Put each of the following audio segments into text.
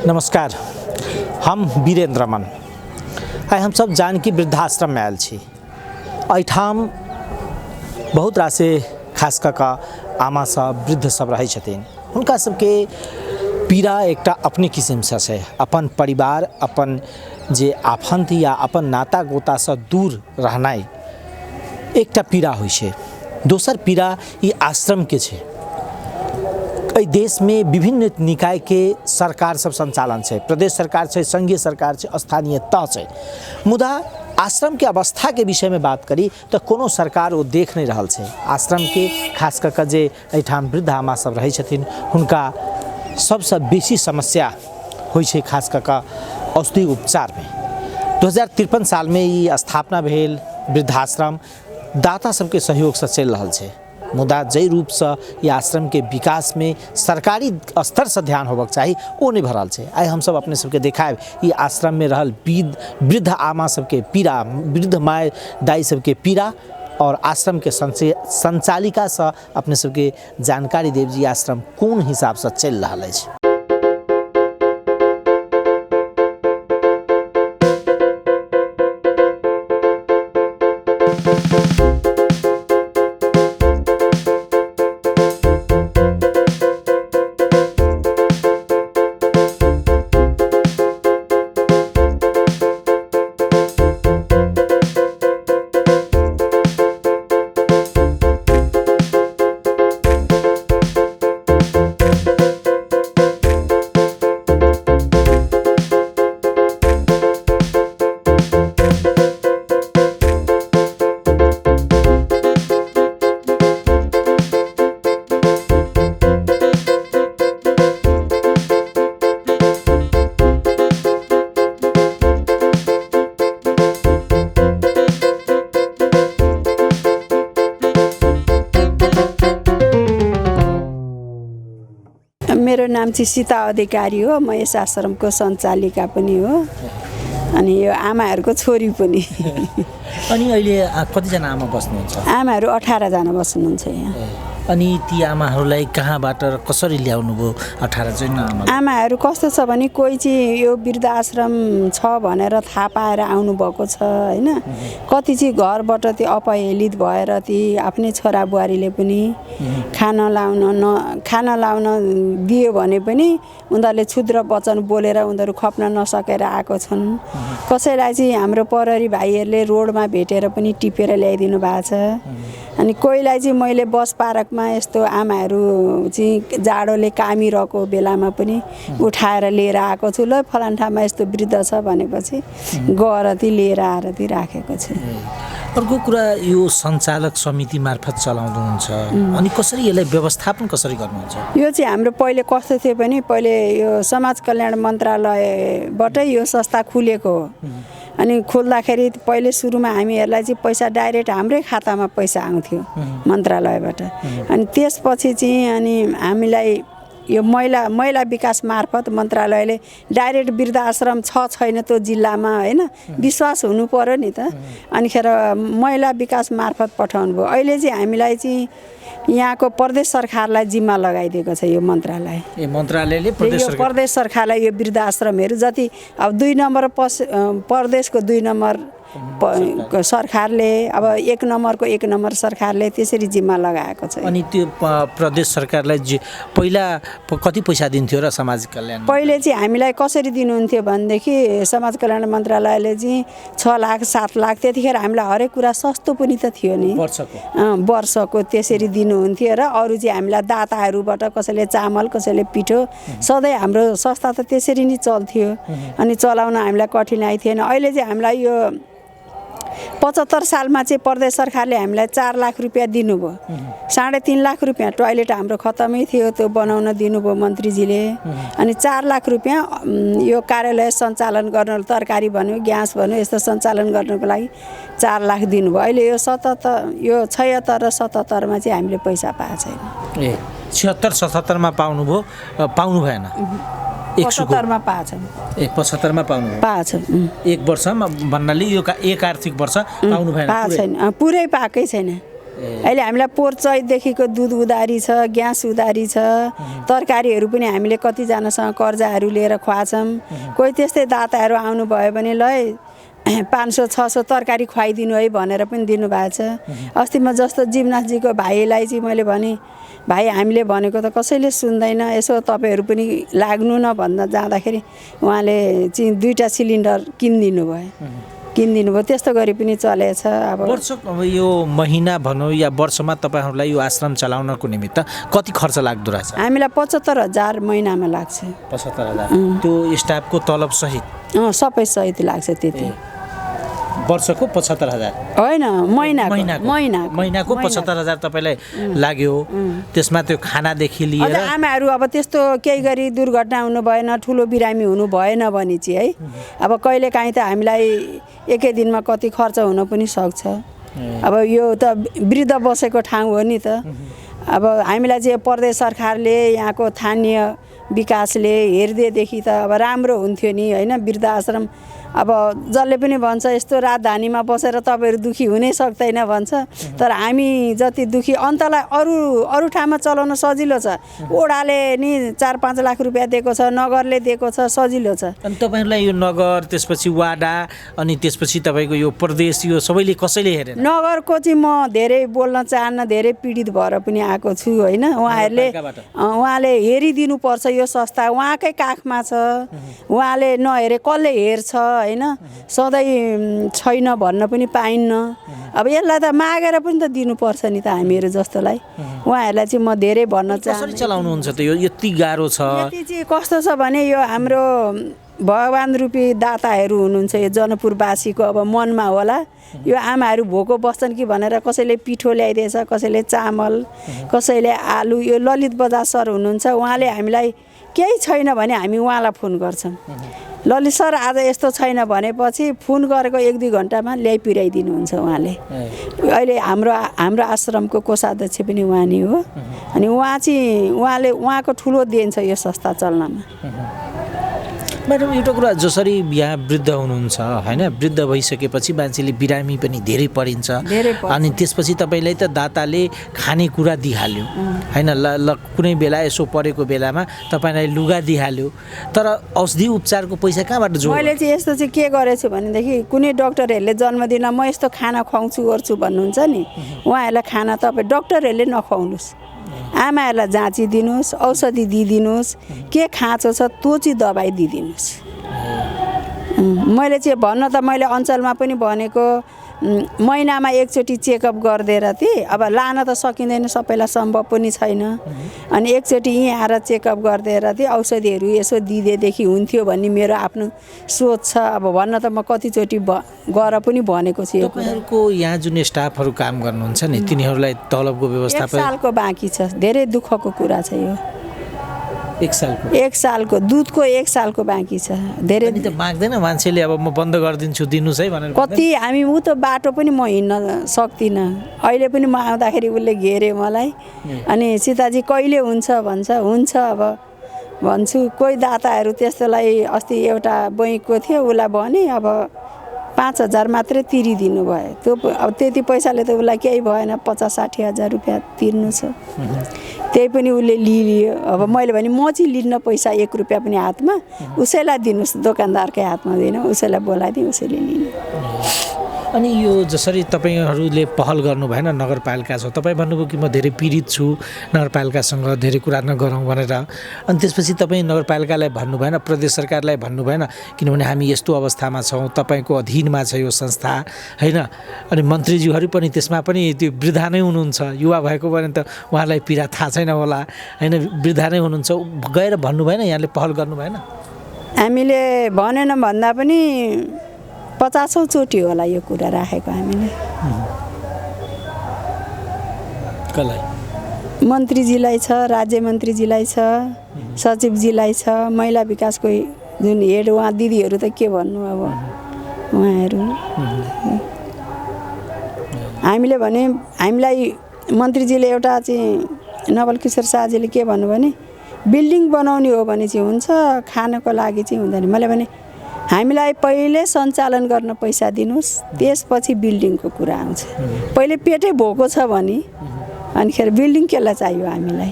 नमस्कार, हम वीरेंद्र मन आइ हम सब जानकी वृद्धाश्रम में आयल छी। एठाम बहुत रासे खास कऽ आमा सब वृद्ध सब रहै छथिन। हुनका सबके पीड़ा एकटा अपने किस्म से छै। अपन परिवार, अपन जे आफंत या अपन नाता गोता से दूर रहनाइ एकटा पीड़ा होइ छै। दोसर पीड़ा ई आश्रम के छै। एहि देश में विभिन्न निकाय के सरकार सब संचालन छै। प्रदेश सरकार छै, संघीय सरकार छै, स्थानीय तह छै। मुदा आश्रम के अवस्था के विषय में बात करी तो कोनो सरकार वो देख नहीं रहल छै। आश्रम के खास कऽ जे एठाम वृद्ध आमा सब रहै छथिन, हुनका सबसे बेसी समस्या होइ छै खास कऽ औषधि उपचार में। 2053 साल में ई स्थापना भेल वृद्धाश्रम दाता सबके सहयोग से चल रहल छै। मुदा जै रूप से ई आश्रम के विकास में सरकारी स्तर से ध्यान होबक चाहिए, वो नहीं भरल छै। आइ हम सब अपने सबके देखाएब ई आश्रम में रहल वृद्ध आमा सबके पीड़ा, वृद्ध माय दाई सबके पीड़ा और आश्रम के संचालिका से अपने सबके जानकारी देव जी आश्रम कोन हिसाब से चल रहा है। मेरो नाम चाहिँ सीता अधिकारी हो। म यस आश्रमको सञ्चालिका पनि हो अनि यो आमाहरूको छोरी पनि। अनि अहिले कतिजना आमा बस्नुहुन्छ? आमाहरू 18 जना बस्नुहुन्छ यहाँ। अनि ती आमाहरूलाई कहाँबाट कसरी ल्याउनु भयो? 18 जना आमाहरू कस्तो छ भने कोही चाहिँ यो वृद्धाश्रम छ भनेर थाहा पाएर आउनु भएको छ हैन। कति चाहिँ घरबाट त्यो अपहेलित भएर ती आफ्नै छोरा बुहारीले पनि खाना लाउन दियो भने पनि उनीहरूले क्षुद्र वचन बोलेर उनीहरू खप्न नसकेर आएको छन्। कसैलाई चाहिँ हाम्रो प्रहरी भाइहरूले रोडमा भेटेर पनि टिपेर ल्याइदिनु भएको छ। अनि कोहीलाई चाहिँ मैले बस पार्कमा यस्तो आमाहरू चाहिँ जाडोले कामिरहेको बेलामा पनि उठाएर लिएर आएको छु। ल फलान ठाउँमा यस्तो वृद्ध छ भनेपछि गएर ती लिएर आएर ती राखेको छु। अर्को कुरा, यो सञ्चालक समिति मार्फत चलाउनुहुन्छ अनि कसरी यसलाई व्यवस्थापन कसरी गर्नुहुन्छ? यो चाहिँ हाम्रो पहिले कस्तो थियो भने पहिले यो समाज कल्याण मन्त्रालयबाटै यो संस्था खुलेको हो। अनि खोल्दाखेरि पहिले सुरुमा हामीहरूलाई चाहिँ पैसा डाइरेक्ट हाम्रै खातामा पैसा आउँथ्यो मन्त्रालयबाट। अनि त्यसपछि चाहिँ अनि हामीलाई यो महिला विकास मार्फत मन्त्रालयले डाइरेक्ट वृद्धाश्रम छैन त्यो जिल्लामा हैन, विश्वास हुनु पर्यो नि त। अनिखेर महिला विकास मार्फत पठाउनु भयो। अहिले चाहिँ हामीलाई चाहिँ यहाँको प्रदेश सरकारलाई जिम्मा लगाइदिएको छ यो मन्त्रालय। मन्त्रालयले प्रदेश सरकारलाई यो वृद्धाश्रमहरू जति अब 2 नम्बर प्रदेशको 2 नम्बर सरकारले अब 1 नम्बरको 1 नम्बर सरकारले त्यसरी जिम्मा लगाएको छ। अनि त्यो प्रदेश सरकारलाई पहिला कति पैसा दिन्थ्यो र समाज कल्याण? पहिले चाहिँ हामीलाई कसरी दिनुहुन्थ्यो भनेदेखि समाज कल्याण मन्त्रालयले चाहिँ 6 लाख 7 लाख त्यतिखेर हामीलाई हरेक कुरा सस्तो पनि त थियो नि वर्षको त्यसरी दिनुहुन्थ्यो। र अरू चाहिँ हामीलाई दाताहरूबाट कसैले चामल कसैले पिठो सधैँ हाम्रो संस्था त त्यसरी नै चल्थ्यो। अनि चलाउन हामीलाई कठिनाइ थिएन। अहिले चाहिँ हामीलाई यो 75 सालमा चाहिँ प्रदेश सरकारले हामीलाई 4 लाख रुपियाँ दिनुभयो। 3.5 लाख रुपियाँ टोयलेट हाम्रो खतमै थियो, त्यो बनाउन दिनुभयो मन्त्रीजीले। अनि 4 लाख रुपियाँ यो कार्यालय सञ्चालन गर्न, तरकारी भन्यो ग्यास भन्यो यस्तो सञ्चालन गर्नको लागि 4 लाख दिनुभयो। अहिले यो 76 र 77 मा चाहिँ हामीले पैसा पाएको छैन। 76-77 मा पाउनु भएन? 75 मा पाएको छैन। 75 मा पाएको छ। एक वर्षमा भन्नाले यो एक आर्थिक वर्ष पाउनु भएन? पाएको छैन, पुरै पाएकै छैन। अहिले हामीलाई पोहोर चैतदेखिको दुध उधारी छ, ग्यास उधारी छ, तरकारीहरू पनि हामीले कतिजनासँग कर्जाहरू लिएर खुवाछौँ। कोही त्यस्तै दाताहरू आउनुभयो भने ल 500-600 तरकारी खुवाइदिनु है भनेर पनि दिनुभएको छ। अस्ति म जस्तो जिमनाथजीको भाइलाई चाहिँ मैले भने भाइ हामीले भनेको त कसैले सुन्दैन, यसो तपाईँहरू पनि लाग्नु न भन्न जाँदाखेरि उहाँले चाहिँ 2टा सिलिन्डर किनिदिनु भयो। त्यस्तो गरी पनि चलेछ। अब अब यो महिना भनौँ या वर्षमा तपाईँहरूलाई यो आश्रम चलाउनको निमित्त कति खर्च लाग्दो रहेछ? हामीलाई 75,000 महिनामा लाग्छ। 75,000 त्यो स्टाफको तलब सहित? सबै सहित लाग्छ त्यति। वर्षको 75,000 होइन, महिनाको 75,000 तपाईँलाई लाग्यो। त्यसमा त्यो खानादेखि लिएर आमाहरू अब त्यस्तो केही गरी दुर्घटना हुनु भएन, ठुलो बिरामी हुनु भएन भने चाहिँ है अब कहिलेकाहीँ त हामीलाई एकै दिनमा कति खर्च हुन पनि सक्छ। अब यो त वृद्ध बसेको ठाउँ हो नि त। अब हामीलाई चाहिँ प्रदेश सरकारले यहाँको स्थानीय विकासले हेर्देदेखि त अब राम्रो हुन्थ्यो नि होइन। वृद्ध आश्रम अब जसले पनि भन्छ यस्तो राजधानीमा बसेर तपाईँहरू दुखी हुनै सक्दैन भन्छ, तर हामी जति दुखी अन्तलाई अरू ठाउँमा चलाउन सजिलो छ। ओडाले नि 4-5 लाख रुपियाँ दिएको छ, नगरले दिएको छ, सजिलो छ। अनि तपाईँहरूलाई यो नगर, त्यसपछि वाडा, अनि त्यसपछि तपाईँको यो प्रदेश, यो सबैले कसैले हेरेन? नगरको चाहिँ म धेरै बोल्न चाहन्न, धेरै पीडित भएर पनि आएको छु होइन। उहाँले हेरिदिनुपर्छ यो संस्था, उहाँकै काखमा छ, उहाँले नहेरे कसले हेर्छ होइन। सधैँ छैन भन्न पनि पाइन्न। अब यसलाई त मागेर पनि त दिनुपर्छ नि त हामीहरू जस्तोलाई। उहाँहरूलाई चाहिँ म धेरै भन्न चाहन्छु। कसरी चलाउनुहुन्छ त यो? यति गाह्रो छ? यति चाहिँ कस्तो छ भने यो हाम्रो भगवान रूपी दाताहरू हुनुहुन्छ, यो जनकपुरवासीको अब मनमा होला यो आमाहरू भोको बस्छन् कि भनेर कसैले पिठो ल्याइदिएछ, कसैले चामल, कसैले आलु। यो ललित बजार सर हुनुहुन्छ, उहाँले हामीलाई केही छैन भने हामी उहाँलाई फोन गर्छौँ, ललित सर आज यस्तो छैन भनेपछि फोन गरेको 1-2 घन्टामा ल्याइ पुर्याइदिनुहुन्छ उहाँले। अहिले हाम्रो आश्रमको कोषाध्यक्ष पनि उहाँ नै हो। अनि उहाँको ठुलो देन छ यो संस्था चल्नमा। म्याडम एउटा कुरा, जसरी यहाँ वृद्ध हुनुहुन्छ होइन, वृद्ध भइसकेपछि मान्छेले बिरामी पनि धेरै परिन्छ। अनि त्यसपछि तपाईँलाई त दाताले खानेकुरा दिइहाल्यो होइन, ल कुनै बेला यसो परेको बेलामा तपाईँलाई लुगा दिइहाल्यो, तर औषधि उपचारको पैसा कहाँबाट जोड्नु? मैले चाहिँ यस्तो चाहिँ के गरेछु भनेदेखि कुनै डक्टरहरूले जन्मदिन म यस्तो खाना खुवाउँछु गर्छु भन्नुहुन्छ नि, उहाँहरूलाई खाना तपाईँ डक्टरहरूले नखुवाउनुहोस्, आमाहरूलाई जाँचिदिनुहोस्, औषधि दिइदिनुहोस्, के खाँचो छ त्यो चाहिँ दबाई दिइदिनुहोस्। मैले चाहिँ भन्न त मैले अञ्चलमा पनि भनेको महिनामा एकचोटि चेकअप गरिदिएर थिएँ। अब लान त सकिँदैन, सबैलाई सम्भव पनि छैन। अनि एकचोटि यहीँ आएर चेकअप गरिदिएर थिएँ, औषधिहरू यसो दिँदैदेखि हुन्थ्यो भन्ने मेरो आफ्नो सोच छ। अब भन्न त म कतिचोटि गएर पनि भनेको छु। तपाईँहरूको यहाँ जुन स्टाफहरू काम गर्नुहुन्छ नि, तिनीहरूलाई तलबको व्यवस्था 1 सालको बाँकी छ। धेरै दुःखको कुरा छ यो। 1 सालको दुधको 1 सालको बाँकी छ। धेरै त माग्दैन मान्छेले, अब म बन्द गरिदिन्छु दिनुहोस् है भनेर। कति हामी ऊ त बाटो पनि म हिँड्न सक्दिनँ। अहिले पनि म आउँदाखेरि उसले घेऱ्यो मलाई। अनि सीताजी कहिले हुन्छ भन्छ, हुन्छ अब भन्छु। कोही दाताहरू त्यस्तोलाई अस्ति एउटा बैङ्कको थियो, उसलाई भने अब 5,000 मात्रै तिरिदिनु भयो। त्यो अब त्यति पैसाले त उसलाई केही भएन, 50-60 हजार रुपियाँ तिर्नु छ। त्यही पनि उसले लियो। अब मैले भने म चाहिँ लिन्न पैसा 1 रुपियाँ पनि हातमा, उसैलाई दिनुहोस्, दोकानदारकै हातमा दिन, उसैलाई बोलाइदिएँ, उसैले लिनु। अनि यो जसरी तपाईँहरूले पहल गर्नु भएन, नगरपालिका छ, तपाईँ भन्नुभयो कि म धेरै पीडित छु, नगरपालिकासँग धेरै कुरा नगरौँ भनेर। अनि त्यसपछि तपाईँ नगरपालिकालाई भन्नु भएन, प्रदेश सरकारलाई भन्नु भएन, किनभने हामी यस्तो अवस्थामा छौँ, तपाईँको अधीनमा छ यो संस्था होइन। अनि मन्त्रीज्यूहरू पनि त्यसमा पनि त्यो वृद्धा नै हुनुहुन्छ, युवा भएको भने त उहाँलाई पीडा थाहा छैन होला होइन, वृद्धा नै हुनुहुन्छ, गएर भन्नु भएन, यहाँले पहल गर्नु भएन? हामीले भनेन भन्दा पनि 50औं चोटि होला यो कुरा राखेको हामीले। मन्त्रीजीलाई छ, राज्य मन्त्रीजीलाई छ, सचिवजीलाई छ, महिला विकासको जुन हेड उहाँ दिदीहरू त के भन्नु अब उहाँहरू। हामीले भने हामीलाई मन्त्रीजीले एउटा चाहिँ नवल किशोर शाहजीले के भन्नु भने बिल्डिङ बनाउने हो भने चाहिँ हुन्छ, खानको लागि चाहिँ हुँदैन। मैले भने हामीलाई पहिले सञ्चालन गर्न पैसा दिनुहोस्, त्यसपछि बिल्डिङको कुरा आउँछ। पहिले पेटै भोको छ भने अनिखेर बिल्डिङ केलाई चाहियो हामीलाई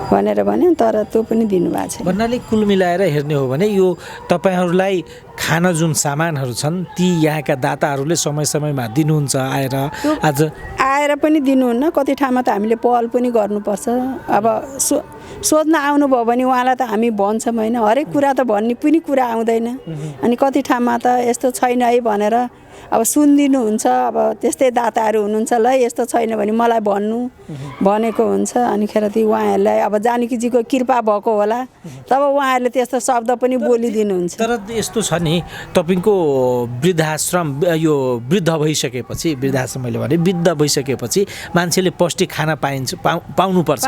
भनेर भन्यो, तर त्यो पनि दिनुभएको छैन। भन्नाले कुल मिलाएर हेर्ने हो भने यो तपाईँहरूलाई खान जुन सामानहरू छन् ती यहाँका दाताहरूले समय समयमा दिनुहुन्छ आएर, आज आएर पनि दिनुहुन्न। कति ठाउँमा त हामीले पहल पनि गर्नुपर्छ। अब सोध्न आउनुभयो भने उहाँलाई त हामी भन्छौँ होइन, हरेक कुरा त भन्ने पनि कुरा आउँदैन। अनि कति ठाउँमा त यस्तो छैन है भनेर अब सुनिदिनुहुन्छ। अब त्यस्तै दाताहरू हुनुहुन्छ, ल यस्तो छैन भने मलाई भन्नु भनेको हुन्छ। अनिखेर ती उहाँहरूलाई अब जानकीजीको कृपा भएको होला, तब उहाँहरूले त्यस्तो शब्द पनि बोलिदिनुहुन्छ। तर यस्तो छ नि, तपाईँको वृद्धाश्रम यो वृद्ध भइसकेपछि, वृद्धाश्रम मैले भने वृद्ध भइसकेपछि मान्छेले पौष्टिक खाना पाउनुपर्छ।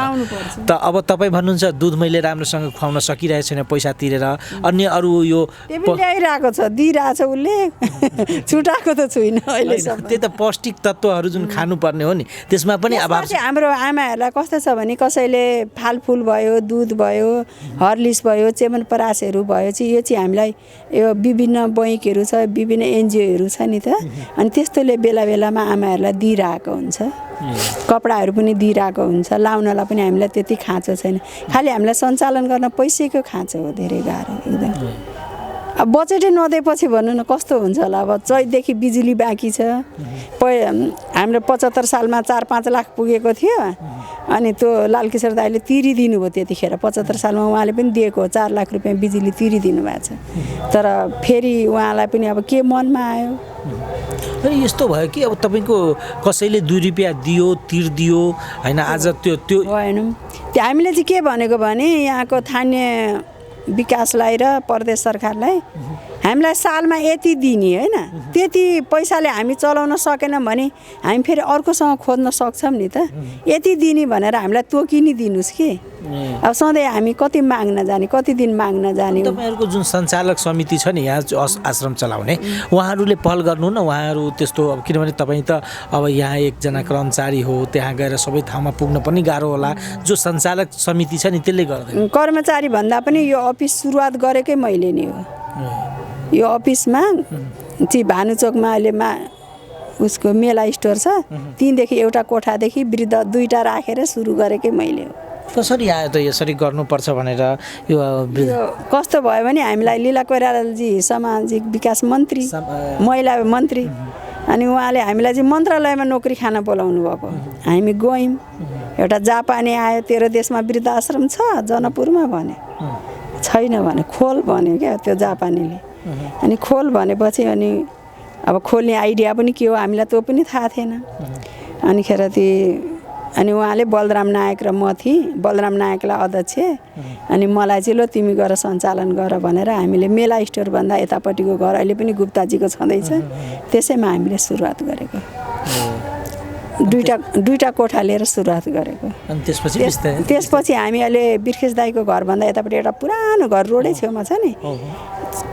त अब तपाईँ भन्नुहुन्छ दुध मैले राम्रोसँग खुवाउन सकिरहेको छैन पैसा तिरेर, अन्य अरू यो ल्याइरहेको छ, दिइरहेको छ उसले, छुटाएको त छुइनँ अहिलेसम्म। त्यही त पौष्टिक तत्त्वहरू जुन खानुपर्ने हो नि त्यसमा पनि अभाव छ। हाम्रो आमाहरूलाई कस्तो छ भने कसैले फालफुल भयो, दुध भयो, हर्लिक्स भयो, च्यवनप्रासहरू भयो चाहिँ यो चाहिँ हामीलाई यो विभिन्न बैङ्कहरू छ, विभिन्न एनजिओहरू छ नि त, अनि त्यस्तोले बेला बेलामा आमाहरूलाई दिइरहेको हुन्छ। कपडाहरू पनि दिइरहेको हुन्छ, लाउनलाई पनि हामीलाई त्यति खाँचो छैन। खालि हामीलाई सञ्चालन गर्न पैसाको खाँचो हो, धेरै गाह्रो एकदम। अब बजेटै नदिएपछि भन्नु न कस्तो हुन्छ होला। अब चैतदेखि बिजुली बाँकी छ। हाम्रो 75 सालमा 4-5 लाख पुगेको थियो, अनि त्यो लालकिशोर दाइले तिरिदिनु भयो त्यतिखेर। 75 सालमा उहाँले पनि दिएको 4 लाख रुपियाँ बिजुली तिरिदिनु भएको छ। तर फेरि उहाँलाई पनि अब के मनमा आयो। यस्तो भयो कि अब तपाईँको कसैले 2 रुपियाँ दियो तिर्दियो होइन, आज त्यो भएन। त्यो हामीले चाहिँ के भनेको भने यहाँको स्थानीय विकासलाई र प्रदेश सरकारलाई हामीलाई सालमा यति दिने होइन, त्यति पैसाले हामी चलाउन सकेनौँ भने हामी फेरि अर्कोसँग खोज्न सक्छौँ नि त। यति दिने भनेर हामीलाई तोकिनी दिनुहोस् कि। अब सधैँ हामी कति माग्न जाने, कति दिन माग्न जाने। तपाईँहरूको जुन सञ्चालक समिति छ नि यहाँ आश्रम चलाउने, उहाँहरूले पहल गर्नु न। उहाँहरू त्यस्तो अब किनभने तपाईँ त अब यहाँ एकजना कर्मचारी हो, त्यहाँ गएर सबै ठाउँमा पुग्न पनि गाह्रो होला। जो सञ्चालक समिति छ नि त्यसले गर्दैन। कर्मचारी भन्दा पनि यो अफिस सुरुवात गरेकै मैले नै हो। यो अफिसमा चाहिँ भानुचोकमा अहिले उसको मेला स्टोर छ, तीनदेखि एउटा कोठादेखि वृद्ध 2टा राखेर सुरु गरेकै मैले हो। कसरी आयो त यसरी गर्नुपर्छ भनेर? यो कस्तो भयो भने हामीलाई लीला कोइरालाजी सामाजिक विकास मन्त्री, महिला मन्त्री, अनि उहाँले हामीलाई चाहिँ मन्त्रालयमा नोकरी खान बोलाउनु भएको। हामी गयौँ। एउटा जापानी आयो, 13 देशमा वृद्धाश्रम छ जनकपुरमा भने, छैन भने खोल भन्यो क्या त्यो जापानीले। अनि खोल भनेपछि अनि अब खोल्ने आइडिया पनि के हो हामीलाई त्यो पनि थाहा थिएन। अनिखेर अनि उहाँले बलराम नायक र म थिएँ, बलराम नायकलाई अध्यक्ष, अनि मलाई चाहिँ ल तिमी गएर सञ्चालन गर भनेर हामीले मेला स्टोरभन्दा यतापट्टिको घर अहिले पनि गुप्ताजीको छँदैछ, त्यसैमा हामीले सुरुवात गरेको। दुईटा कोठा लिएर सुरुवात गरेको। अनि त्यसपछि हामी अहिले बिर्खेस दाईको घरभन्दा यतापट्टि एउटा पुरानो घर रोडै छेउमा छ नि,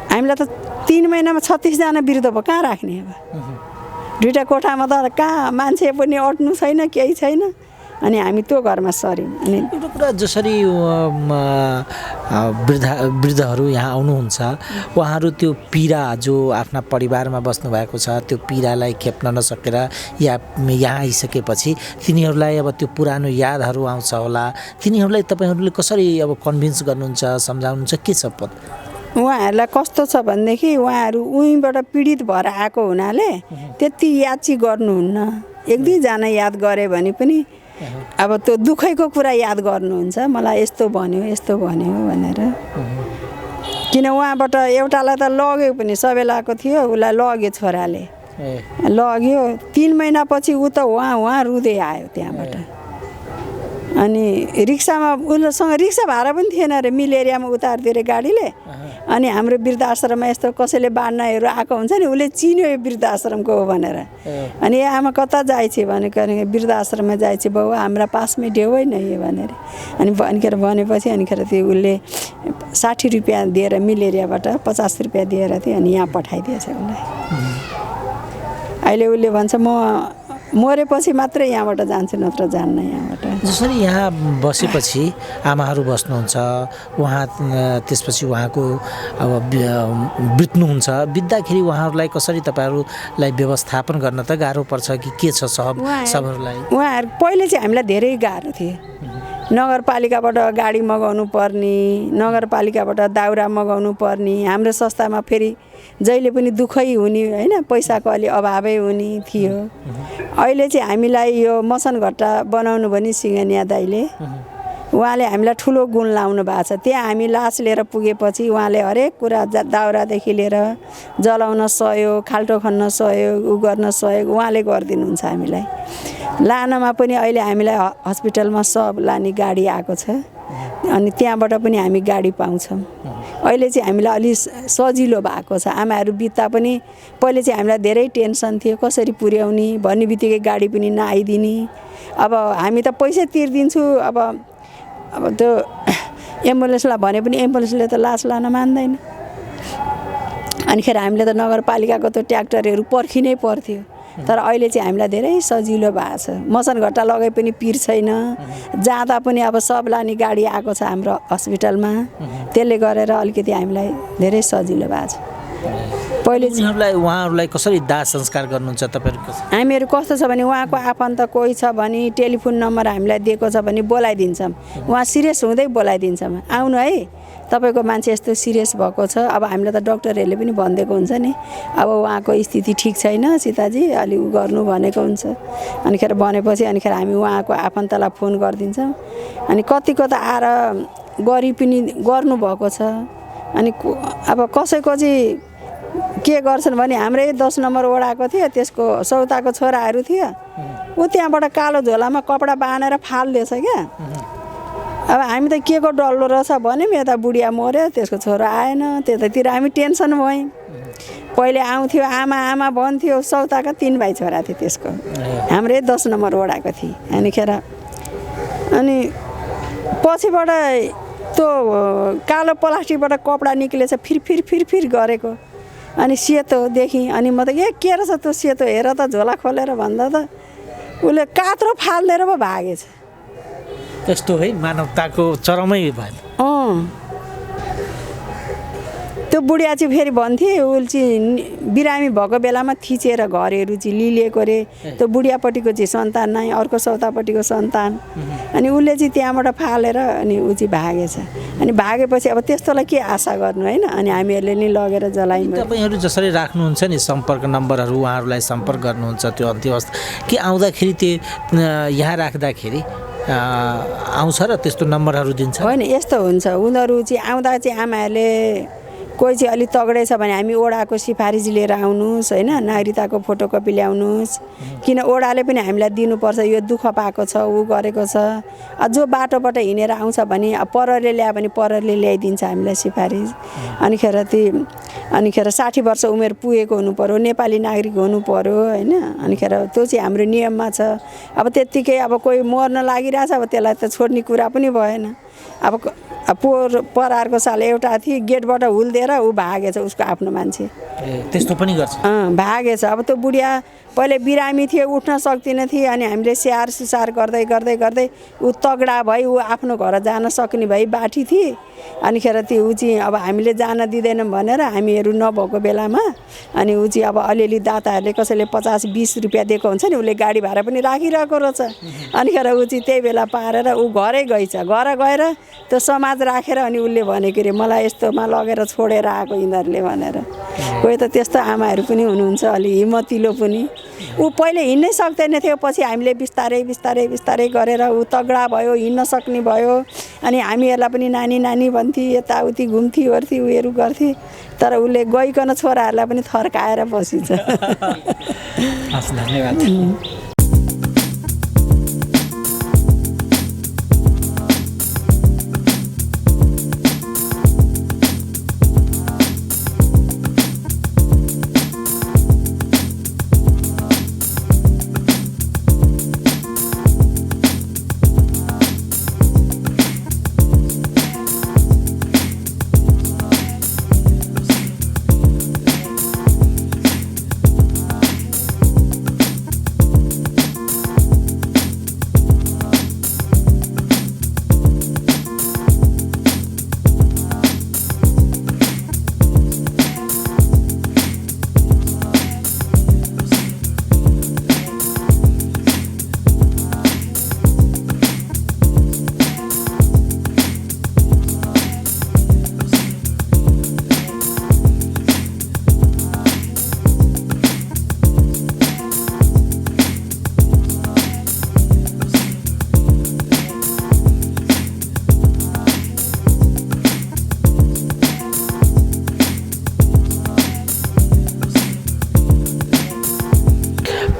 हामीलाई त 3 महिनामा 36 जना वृद्ध भयो, कहाँ राख्ने अब? 2टा कोठामा त कहाँ मान्छे पनि अट्नु छैन, केही छैन। अनि हामी त्यो घरमा सर्यौँ। अनि एउटा कुरा, जसरी वृद्धहरू यहाँ आउनुहुन्छ, उहाँहरू त्यो पीडा जो आफ्ना परिवारमा बस्नु भएको छ त्यो पीडालाई खेप्न नसकेर यहाँ आइसकेपछि तिनीहरूलाई अब त्यो पुरानो यादहरू आउँछ होला। तिनीहरूलाई तपाईँहरूले कसरी अब कन्भिन्स गर्नुहुन्छ, सम्झाउनुहुन्छ, के छ? उहाँहरूलाई कस्तो छ भनेदेखि उहाँहरू उहीँबाट पीडित भएर आएको हुनाले त्यति याद चाहिँ गर्नुहुन्न। 1-2जना याद गरे भने पनि अब त्यो दुःखैको कुरा याद गर्नुहुन्छ, मलाई यस्तो भन्यो भनेर। किन उहाँबाट एउटालाई त लग्यो पनि, सबैलाको थियो, उसलाई लग्यो, छोराले लग्यो। 3 महिनापछि ऊ त उहाँ रुँदै आयो त्यहाँबाट। अनि रिक्सामा उसँग रिक्सा भाडा पनि थिएन अरे, मिल एरियामा उतारिदियो अरे गाडीले। अनि हाम्रो वृद्धाश्रममा यस्तो कसैले बाँड्नहरू आएको हुन्छ नि, उसले चिन्यो यो वृद्धाश्रमको हो भनेर। अनि आमा कता जाइछे भनेको, वृद्धाश्रममा जाइछे बाउ, हाम्रा पासमै ढेउ नै भनेर। अनि भनेपछि अनिखेर त्यो उसले 60 रुपियाँ दिएर मिल एरियाबाट 50 रुपियाँ दिएर थियो, अनि यहाँ पठाइदिएछ उसलाई। अहिले उसले भन्छ म मरेपछि मात्रै यहाँबाट जान्छु, नत्र जान्न यहाँबाट। जसरी यहाँ बसेपछि आमाहरू बस्नुहुन्छ, उहाँ त्यसपछि उहाँको अब बित्नुहुन्छ, बित्दाखेरि उहाँहरूलाई कसरी तपाईँहरूलाई व्यवस्थापन गर्न त गाह्रो पर्छ कि के छ सबहरूलाई? उहाँहरू पहिले चाहिँ हामीलाई धेरै गाह्रो थियो। नगरपालिकाबाट गाडी मगाउनु पर्ने, नगरपालिकाबाट दाउरा मगाउनु पर्ने, हाम्रो संस्थामा फेरि जहिले पनि दुःखै हुने होइन, पैसाको अलि अभावै हुने थियो। अहिले चाहिँ हामीलाई यो मसनघट्टा बनाउनु भने सिंहनिया दाइले उहाँले हामीलाई ठुलो गुण लाउनु भएको छ। त्यहाँ हामी लास लिएर पुगेपछि उहाँले हरेक कुरा दाउरादेखि लिएर जलाउन सहयोग, खाल्टो खन्न सहयोग, उ गर्न सहयोग उहाँले गरिदिनुहुन्छ हामीलाई। लानमा पनि अहिले हामीलाई हस्पिटलमा सब लाने गाडी आएको छ, अनि त्यहाँबाट पनि हामी गाडी पाउँछौँ। अहिले चाहिँ हामीलाई अलि सजिलो भएको छ। आमाहरू बित्दा पनि पहिले चाहिँ हामीलाई धेरै टेन्सन थियो, कसरी पुर्याउने भन्ने बित्तिकै गाडी पनि नआइदिने। अब हामी त पैसा तिर्दिन्छु, अब त्यो एम्बुलेन्सलाई भने पनि एम्बुलेन्सले त लास लान मान्दैन। अनिखेर हामीले त नगरपालिकाको त ट्र्याक्टरहरू पर्खिनै पर्थ्यो। तर अहिले चाहिँ हामीलाई धेरै सजिलो भएको छ। मसनघट्टा लगाइ पनि पिर छैन, जाँदा पनि अब सब लाने गाडी आएको छ हाम्रो हस्पिटलमा। त्यसले गरेर अलिकति हामीलाई धेरै सजिलो भएको छ। पहिले उहाँहरूलाई कसरी दाह संस्कार गर्नुहुन्छ तपाईँहरू? हामीहरू कस्तो छ भने उहाँको आफन्त कोही छ भने टेलिफोन नम्बर हामीलाई दिएको छ भने बोलाइदिन्छौँ। उहाँ सिरियस हुँदै बोलाइदिन्छौँ, आउनु है तपाईँको मान्छे यस्तो सिरियस भएको छ। अब हामीलाई त डक्टरहरूले पनि भनिदिएको हुन्छ नि, अब उहाँको स्थिति ठिक छैन सीताजी, अलि उ गर्नु भनेको हुन्छ। अनिखेर भनेपछि अनिखेर हामी उहाँको आफन्तलाई फोन गरिदिन्छौँ। अनि कतिको त आएर गरी पनि गर्नुभएको छ। अनि अब कसैको चाहिँ के गर्छन् भने हाम्रै 10 नम्बर वडाको थियो, त्यसको सौताको छोराहरू थियो, ऊ त्यहाँबाट कालो झोलामा कपडा बाँधेर फाल्दैछ क्या। अब हामी त के को डल्लो रहेछ भन्यौँ, यता बुढिया मऱ्यो, त्यसको छोरो आएन, त्यतातिर हामी टेन्सन भयौँ। पहिले आउँथ्यो आमा भन्थ्यो, सौताका 3 भाइ छोरा थियो त्यसको, हाम्रै 10 नम्बर वडाको थिए। अनि पछिबाट त्यो कालो प्लास्टिकबाट कपडा निक्लेछ, फिर गरेको। अनि सेतो देखेँ, अनि म त के रहेछ त्यो सेतो, हेर त झोला खोलेर भन्दा त उसले कात्रो फालिदिएर पो भागेछ। त्यस्तो है, मानवताको चरमै भयो। त्यो बुढिया चाहिँ फेरि भन्थे, उसले चाहिँ बिरामी भएको बेलामा थिचेर घरहरू चाहिँ लिलिएको रे, त्यो बुढियापट्टिको चाहिँ सन्तान नै, अर्को सौतापट्टिको सन्तान। अनि उसले चाहिँ त्यहाँबाट फालेर अनि ऊ चाहिँ भागेछ। अनि भागेपछि अब त्यस्तोलाई के आशा गर्नु होइन। अनि हामीहरूले नि लगेर जलायौँ। तपाईँहरू जसरी राख्नुहुन्छ नि सम्पर्क नम्बरहरू, उहाँहरूलाई सम्पर्क गर्नुहुन्छ त्यो अन्तिम अवस्था के आउँदाखेरि त्यो यहाँ राख्दाखेरि आउँछ र त्यस्तो नम्बरहरू दिन्छ? होइन, यस्तो हुन्छ, उनीहरू चाहिँ आउँदा चाहिँ आमाहरूले कोही चाहिँ अलिक तगडै छ भने हामी ओडाको सिफारिस लिएर आउनुहोस् होइन, नागरिकताको फोटोकपी ल्याउनुहोस्, किन ओडाले पनि हामीलाई दिनुपर्छ, यो दुःख पाएको छ, ऊ गरेको छ। जो बाटोबाट हिँडेर आउँछ भने परले ल्यायो भने परले ल्याइदिन्छ हामीलाई सिफारिस। अनिखेर 60 वर्ष उमेर पुगेको हुनु पर्यो, नेपाली नागरिक हुनु पर्यो होइन। अनिखेर त्यो चाहिँ हाम्रो नियममा छ। अब त्यत्तिकै अब कोही मर्न लागिरहेछ, अब त्यसलाई त छोड्ने कुरा पनि भएन। अब पर अर्को साल एउटा थियो, गेटबाट हुल्दिएर ऊ भागेछ, उसको आफ्नो मान्छे। त्यस्तो पनि गर्छ? भागेछ। अब त्यो बुढिया पहिले बिरामी थियो, उठ्न सक्दिन थियो। अनि हामीले स्याहार सुसार गर्दै ऊ तगडा भई ऊ आफ्नो घर जान सक्ने भई बाठी थिए। अनिखेर त्यो ऊ चाहिँ अब हामीले जान दिँदैनौँ भनेर हामीहरू नभएको बेलामा अनि ऊ चाहिँ अब अलिअलि दाताहरूले कसैले 50-20 रुपियाँ दिएको हुन्छ नि, उसले गाडी भाडा पनि राखिरहेको रहेछ। अनिखेर ऊ चाहिँ त्यही बेला पारेर ऊ घरै गएछ। घर गएर त्यो समाज राखेर अनि उसले भनेको अरे मलाई यस्तोमा लगेर छोडेर आएको यिनीहरूले भनेर। कोही त त्यस्तो आमाहरू पनि हुनुहुन्छ, अलि हिम्मतिलो पनि। ऊ पहिले हिँड्नै सक्दैन थियो, पछि हामीले बिस्तारै गरेर ऊ तगडा भयो, हिँड्न सक्ने भयो। अनि हामीहरूलाई पनि नानी भन्थे, यताउति घुम्थे ओर्थे उयोहरू गर्थे। तर उसले गइकन छोराहरूलाई पनि थर्काएर बसिन्छ। धन्यवाद।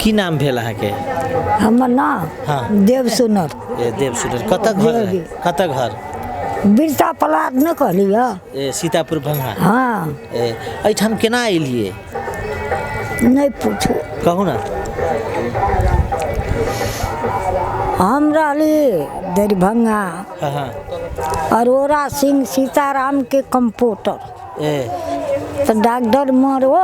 की नाम भेल अहाँके? हमर नाम हाँ। देव सुनर ए देव सुनर कतऽ घर है? कतऽ घर? बिरता पलाद न कहलिए। ए सीतापुर भंगा। हाँ ए एहिठाम केना एलिए? नहीं पूछू। कहू ना। हम रहली दरभंगा, हाँ हाँ। अरोड़ा सिंह सीताराम के कंप्यूटर। ए तो डॉक्टर मरो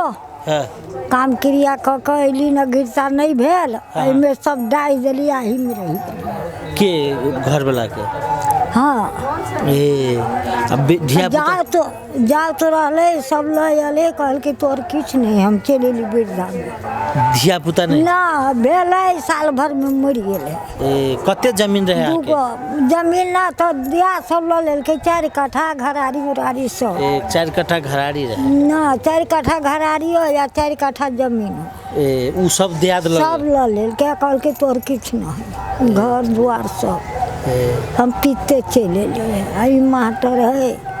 हाँ काम क्रिया क के अयली न गिरता नहीं भेल, एहिमे सब डाई देली, आही में रही गेली। के घर वाला के? हाँ ए अब धिया पुता जाओ तो रहले सब लय अले, कहल कि तोर किछ नहीं, हम चल एली वृद्धा में। धिया पुता नहीं ना भेले, साल भर में मर गेले। ए कते जमीन रहे आके? दूगो जमीन ना तो दिया सब ल लेलके, 4 कट्ठा घरारी उरारी सब। 4 कट्ठा घराड़ी रहे ना 4 कट्ठा घरारी हो या 4 कट्ठा जमीन ए उ सब दियाद सब ल लेलके, कहल के तोर किछ नहीं, घर द्वार सब। हम पीते चले एलिए। आई मास्टर है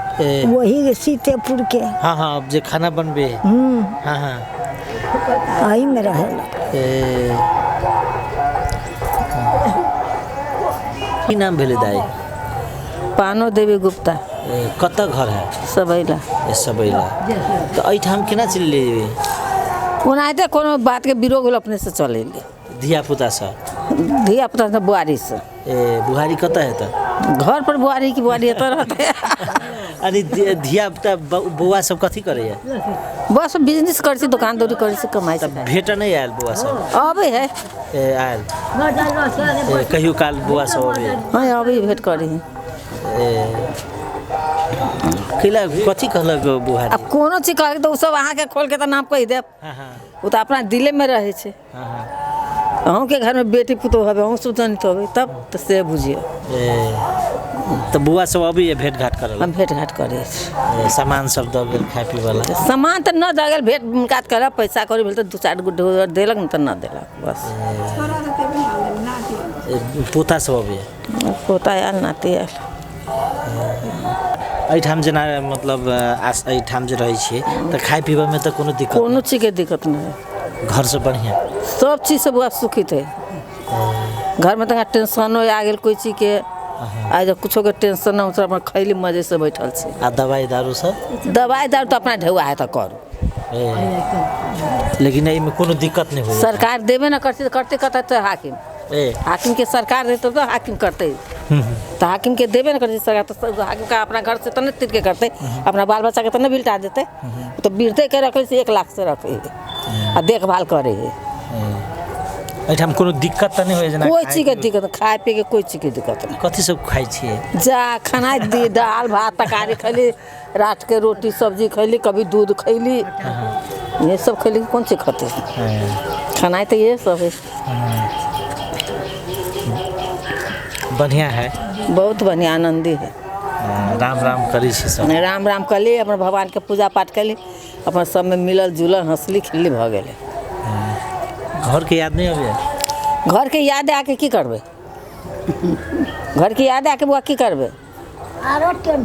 वही सीतेपुर के। हाँ हाँ अब जे खाना बनबे। हाँ हाँ आई में रहे। की नाम भेले दाई? पानो देवी गुप्ता। कतऽ घर है? सबैला। सबैला। तो एहिठाम केना चलि लेबे? ओनाहिते कोनो बात के विरोध होल अपने से चले ले। धिया पुता से? धिया पुता से बुआरी से। बुहारी कतऽ है तो? घर पर बुआरी की बुआरी एतऽ रहते। अरे धिया पुता बौआ सब कथी करे है? बस बिजनेस कर छी, दुकान दौरी कर छी, कमाई से। भेट नहीं आयल बौआ सब? अबे है आयल कहियो काल बौआ सब अबे? हाँ अभी भेंट करी। किला कथी कहलक बुहारी? अब कोनो चीज कहलक तो सब अहाँ के खोल के तो नाम कह देब। हाँ हाँ वो तो अपना दिले में रहे छे। हाँ हाँ अहूँ के घर में बेटी पुतो हवे, अहूँ सुतनित होवे, तब तो से बुझिए। तो बुआ सब अभी ये भेंट घाट करल? हम भेंट घाट करे छी। सामान सब दऽ गेल खाय पी वाला? सामान तो न दे गेल, भेंट घाट करब, पैसा कौड़ी भेल तो 2-4 गो देलक, न तो न देलक बस। पोता सब अभी? पोता आयल, नाती आयल। एहिठाम जेना मतलब एहिठाम जे रहै छियै तऽ खाय पीबे में तो कोनो दिक्कत? कोनो चीज के दिक्कत नहीं है। घर से बढ़िया? सब चीज से बुआ सुखित है। घर में तो टेंशन आ गेल कोई चीज के, आज कुछो के टेंशन ना, सब खैली मजे से बैठल छी। आ दवाई दारू सब? दवाई दारू तो अपना ढेउआ है तो करू, लेकिन एहिमे कोनो दिक्कत नहीं हो? सरकार देवे ना करती तो करते कहता तो हाकिम। हाकिम के सरकार देते तो हाकिम करते, तो हाकिम के देवे ना करती सरकार, तो हाकिम का अपना घर से तो नहीं तिर के करते, अपना बाल बच्चा के तो नहीं बिल्टा देते। तो बिरते के रखे से 1 लाख से रखे आ देखभाल करे है। एहिठाम कोनो दिक्कत तो नहीं हो? कोई चीज के दिक्कत, खाए पिए के कोई चीज के दिक्कत नहीं। कथी सब खाई छिए? जा खाना दी, दाल भात तरकारी खैली, रात के रोटी सब्जी खैली, कभी दूध खैली, ये सब खैली। कौन चीज खाते? खाना तो ये सब है। बढ़िया है, बहुत बढ़िया, आनंदी है। राम राम करी छी सब? राम राम कली, अपन भगवान के पूजा पाठ कली, अपन सब में मिलल जुलल हंसली खिल्ली भ गेले। घर के याद नहीं अबे? घर के याद आके की करबे? घर के याद आके बुआ की करबे?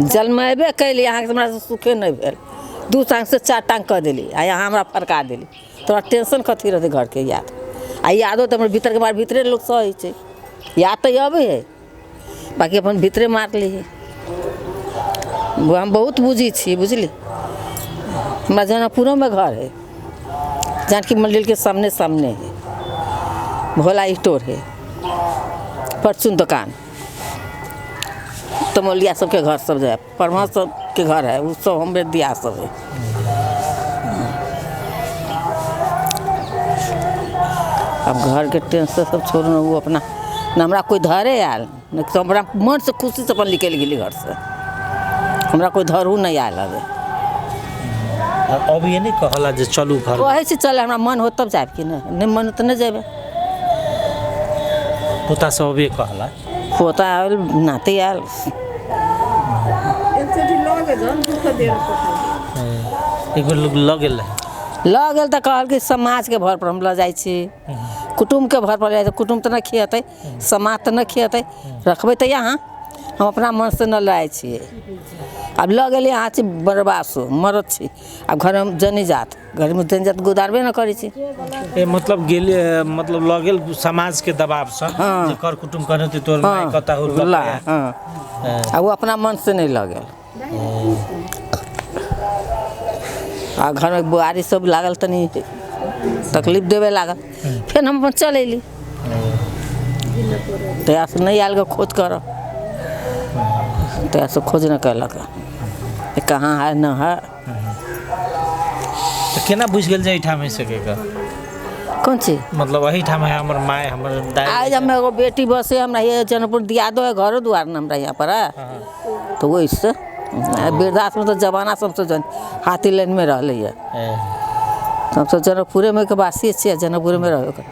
जलमेबे कैली, यहाँ हमरा से सुखे नहीं भेल, 2 टांग से 4 टांग कर देली, आ यहाँ हमरा फरका देली। तोरा टेंशन कथी रहते घर के याद? आ यादो तो हमर भीतर के बार भीतरे लोग सही छे, याद तो अबे है, बाकी अपन भीतरे मार ली है। हम बहुत बुझी छी, बुझली। हमारा जनकपुरों में घर है, जानकी मंदिर के सामने सामने है, भोला स्टोर है, परचून दुकान, तमोलिया सबके घर सब है, परमा सब के घर है, वो सब हमरे दिया सब है। अब घर के टेंशन सब छोड़ना, वो अपना न हमरा कोई धरे आयल, न तो हमरा मन से खुशी से अपन निकल गेली घर से, हमरा कोई धरू नहीं आयल। अब ये नहीं कहला जे चलू घर? कहे से चले, हमरा मन हो तब जाब कि नहीं मन हो तो नहीं जेबे। पोता सब अभी कहला? पोता आयल, नाती आयल। एगो लोग लग गेल तो कहल कि समाज के भर पर हम ल जाइ छी, कुटुम्ब के भर पर जाइ छी। कुटुम्ब तो नहीं खिएते, समाज तो नहीं खिएते, रखबे तो यहाँ हम अपना मन से न लाए छिए अब लग गेली अहाँ छी बर्बासो मरत छी अब घर में जनी जात घर में जनी जात गुदारबे न करै छी मतलब गेले मतलब लग गेल समाज के दबाव से जे कर कुटुम करे ते तोर माय कता हो ला अब वो अपना मन से नहीं लग गेल आ घर में बुआरी सब लागल तनी तकलीफ देवे लागल फिर हम अपन चल अयली तैयार से नहीं आयल खोज कर तैयार से खोज न कैलक कहाँ है न है तो केना बुझ गेल जे ठाम है सके का कौन चीज मतलब वही ठाम है हमर माय हमर दाई आज हम एगो बेटी बसे हमरा ये जनकपुर दियादो है घरो द्वार न हमरा यहाँ पर तो वही से वृद्धाश्रम तो जमाना सबसे जन हाथी लाइन में रहले है सबसे जनकपुरे में के वासी छियै जनकपुरे में रहे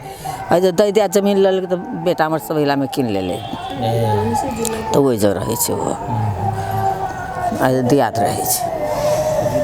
आ जे दै दिया जमीन ले लेके तो बेटा हमर सवेला में कीन लेले तो वही जगह रहे छै वो आ दियाद रहे छै